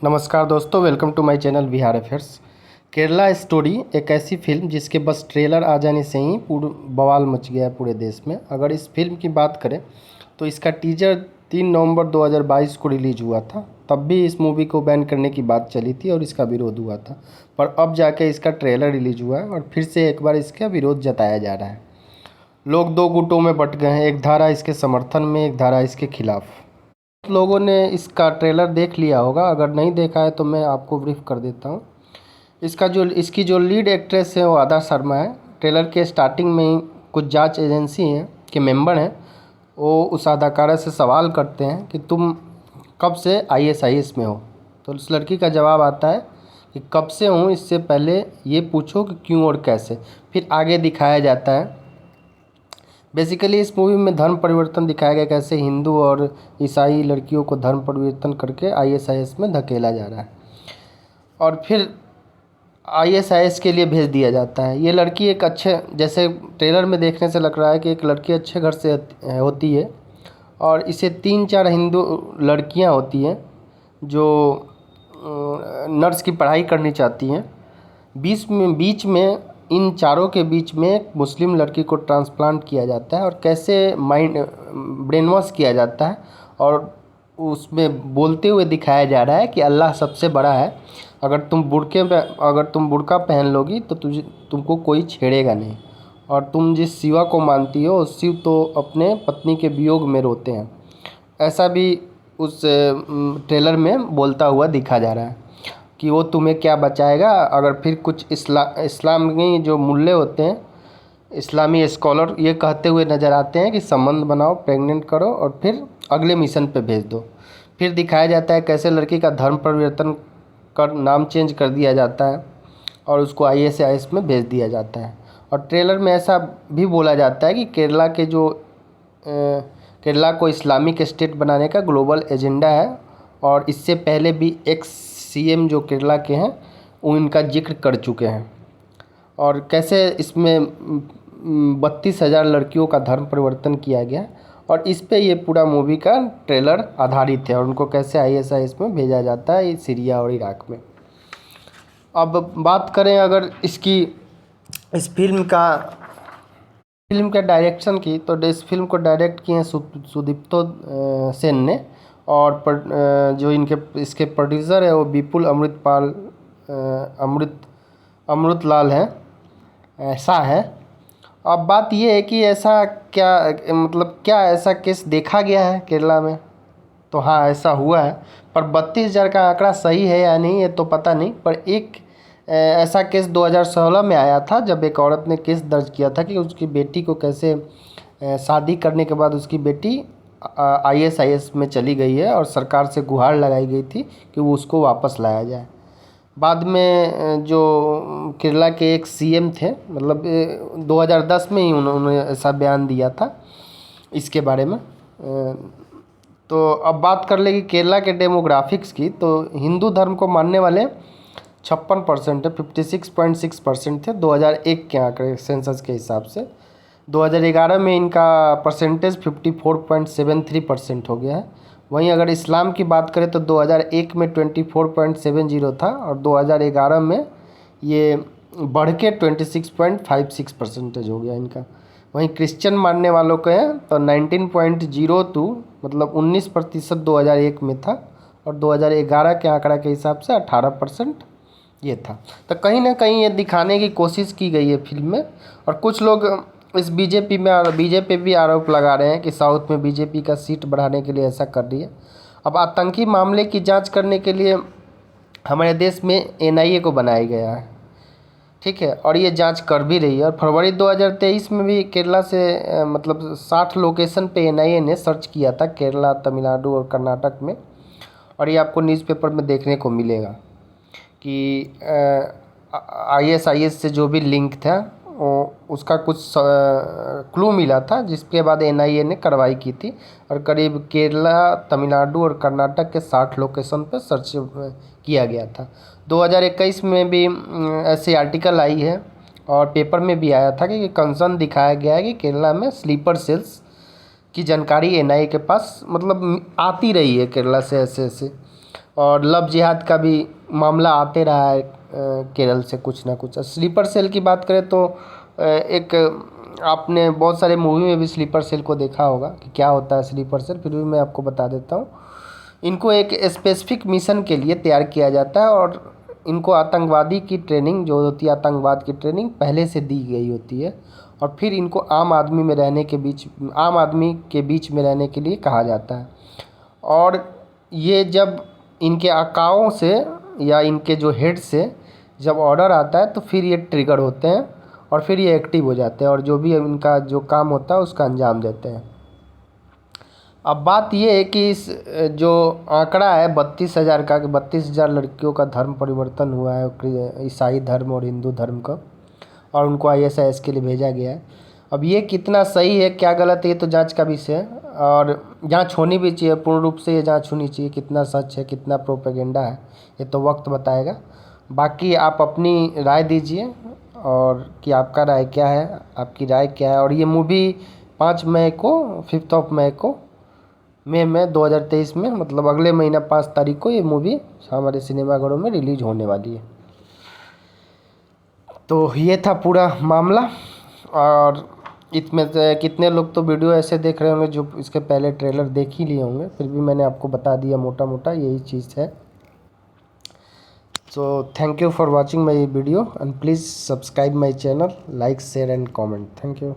नमस्कार दोस्तों, welcome to my channel Bihar affairs. Kerala story एक ऐसी फिल्म जिसके बस ट्रेलर आ जाने से ही पूरा बवाल मच गया है पूरे देश में। अगर इस फिल्म की बात करें तो इसका टीजर 3 नवंबर 2022 को रिलीज हुआ था। तब भी इस मूवी को बैन करने की बात चली थी और इसका विरोध हुआ था, पर अब जाके इसका ट्रेलर रिलीज हुआ है और फिर से एक बार इसका विरोध जताया जा रहा है। लोग दो गुटों में बंट गए हैं, एक धारा इसके समर्थन में, एक धारा इसके खिलाफ। लोगों ने इसका ट्रेलर देख लिया होगा, अगर नहीं देखा है तो मैं आपको ब्रीफ कर देता हूँ। इसकी जो लीड एक्ट्रेस है वो आदा शर्मा है। ट्रेलर के स्टार्टिंग में ही कुछ जांच एजेंसी हैं के मेंबर हैं, वो उस अदाकारा से सवाल करते हैं कि तुम कब से ISIS में हो। तो उस लड़की का जवाब आता है कि कब से हूँ, इससे पहले ये पूछो कि क्यों और कैसे। फिर आगे दिखाया जाता है। बेसिकली इस मूवी में धर्म परिवर्तन दिखाया गया, कैसे हिंदू और ईसाई लड़कियों को धर्म परिवर्तन करके ISIS में धकेला जा रहा है और फिर ISIS के लिए भेज दिया जाता है। ये लड़की एक अच्छे, जैसे ट्रेलर में देखने से लग रहा है कि एक लड़की अच्छे घर से होती है और इसे 3-4 हिंदू लड़कियां होती हैं जो नर्स की पढ़ाई करनी चाहती हैं। बीच में इन चारों के बीच में एक मुस्लिम लड़की को ट्रांसप्लांट किया जाता है और कैसे माइंड ब्रेन वॉश किया जाता है और उसमें बोलते हुए दिखाया जा रहा है कि अल्लाह सबसे बड़ा है। अगर तुम बुर्का पहन लोगी तो तुमको कोई छेड़ेगा नहीं, और तुम जिस शिवा को मानती हो उस शिव तो अपने पत्नी के वियोग में रोते हैं। ऐसा भी उस ट्रेलर में बोलता हुआ दिखा जा रहा है कि वो तुम्हें क्या बचाएगा। अगर फिर कुछ इस्लामी जो मुल्ले होते हैं, इस्लामी स्कॉलर, ये कहते हुए नज़र आते हैं कि संबंध बनाओ, प्रेग्नेंट करो और फिर अगले मिशन पे भेज दो। फिर दिखाया जाता है कैसे लड़की का धर्म परिवर्तन कर नाम चेंज कर दिया जाता है और उसको ISIS में भेज दिया जाता है। और ट्रेलर में ऐसा भी बोला जाता है कि केरला को इस्लामिक स्टेट बनाने का ग्लोबल एजेंडा है और इससे पहले भी CM जो केरला के हैं वो इनका जिक्र कर चुके हैं। और कैसे इसमें 32,000 लड़कियों का धर्म परिवर्तन किया गया और इस पे ये पूरा मूवी का ट्रेलर आधारित है और उनको कैसे ISIS में भेजा जाता है सीरिया और इराक में। अब बात करें अगर इस फिल्म का डायरेक्शन की, तो इस फिल्म को डायरेक्ट किए हैं सुदीप्तो सेन ने और जो इसके प्रोड्यूसर है वो विपुल अमृतलाल है, ऐसा है। अब बात ये है कि ऐसा क्या ऐसा केस देखा गया है केरला में? तो हाँ, ऐसा हुआ है, पर 32,000 का आंकड़ा सही है या नहीं ये तो पता नहीं। पर एक ऐसा केस 2016 में आया था जब एक औरत ने केस दर्ज किया था कि उसकी बेटी को कैसे शादी करने के बाद उसकी बेटी ISIS में चली गई है और सरकार से गुहार लगाई गई थी कि वो उसको वापस लाया जाए। बाद में जो केरला के एक CM थे, मतलब 2010 में ही उन्होंने ऐसा बयान दिया था इसके बारे में। तो अब बात कर लेंगे केरला के डेमोग्राफिक्स की, तो हिंदू धर्म को मानने वाले 56% है, 56.6% थे 2001 के आंकड़े सेंसस के हिसाब से। 2011 में इनका परसेंटेज 54.73% हो गया है। वहीं अगर इस्लाम की बात करें तो 2001 में 24.70 था और 2011 में ये बढ़ के 26.56% हो गया इनका। वहीं क्रिश्चियन मानने वालों के हैं तो 19.02, मतलब 19% 2001 में था और 2011 के आंकड़ा के हिसाब से 18% ये था। तो कहीं ना कहीं ये दिखाने की कोशिश की गई है फिल्म में। और कुछ लोग इस बीजेपी भी आरोप लगा रहे हैं कि साउथ में बीजेपी का सीट बढ़ाने के लिए ऐसा कर रही है। अब आतंकी मामले की जांच करने के लिए हमारे देश में NIA को बनाया गया है, ठीक है, और ये जांच कर भी रही है। और फरवरी 2023 में भी केरला से मतलब 60 लोकेशन पे NIA ने सर्च किया था, केरला, तमिलनाडु और कर्नाटक में। और ये आपको न्यूज़पेपर में देखने को मिलेगा कि ISIS से जो भी लिंक था उसका कुछ क्लू मिला था, जिसके बाद NIA ने कार्रवाई की थी और करीब केरला, तमिलनाडु और कर्नाटक के 60 लोकेशन पर सर्च किया गया था। 2021 में भी ऐसी आर्टिकल आई है और पेपर में भी आया था कि कंसर्न दिखाया गया है कि केरला में स्लीपर सेल्स की जानकारी NIA के पास मतलब आती रही है केरला से ऐसे। और लव जिहाद का भी मामला आते रहा है केरल से कुछ ना कुछ। स्लीपर सेल की बात करें तो एक आपने बहुत सारे मूवी में भी स्लीपर सेल को देखा होगा कि क्या होता है स्लीपर सेल, फिर भी मैं आपको बता देता हूँ। इनको एक स्पेसिफिक मिशन के लिए तैयार किया जाता है और इनको आतंकवादी की ट्रेनिंग जो होती है, आतंकवाद की ट्रेनिंग पहले से दी गई होती है और फिर इनको आम आदमी में रहने के लिए कहा जाता है। और ये जब इनके आकाओं से या इनके जो हेड से जब ऑर्डर आता है तो फिर ये ट्रिगर होते हैं और फिर ये एक्टिव हो जाते हैं और जो भी इनका जो काम होता है उसका अंजाम देते हैं। अब बात ये है कि इस जो आंकड़ा है 32,000 का, कि 32,000 लड़कियों का धर्म परिवर्तन हुआ है, ईसाई धर्म और हिंदू धर्म का, और उनको ISIS के लिए भेजा गया है। अब ये कितना सही है क्या गलत है ये तो जांच का विषय है और जांच होनी भी चाहिए, पूर्ण रूप से ये जांच होनी चाहिए। कितना सच है कितना प्रोपेगेंडा है ये तो वक्त बताएगा। बाकी आप अपनी राय दीजिए और कि आपका राय क्या है, आपकी राय क्या है। और ये मूवी 5 मई को 5 मई को मई में 2023 में, मतलब अगले महीना 5 तारीख को ये मूवी हमारे सिनेमाघरों में रिलीज होने वाली है। तो ये था पूरा मामला। और इसमें से कितने लोग तो वीडियो ऐसे देख रहे होंगे जो इसके पहले ट्रेलर देख ही लिए होंगे, फिर भी मैंने आपको बता दिया मोटा मोटा यही चीज़ है। So thank you for watching my video and please subscribe my channel, like share and comment. Thank you.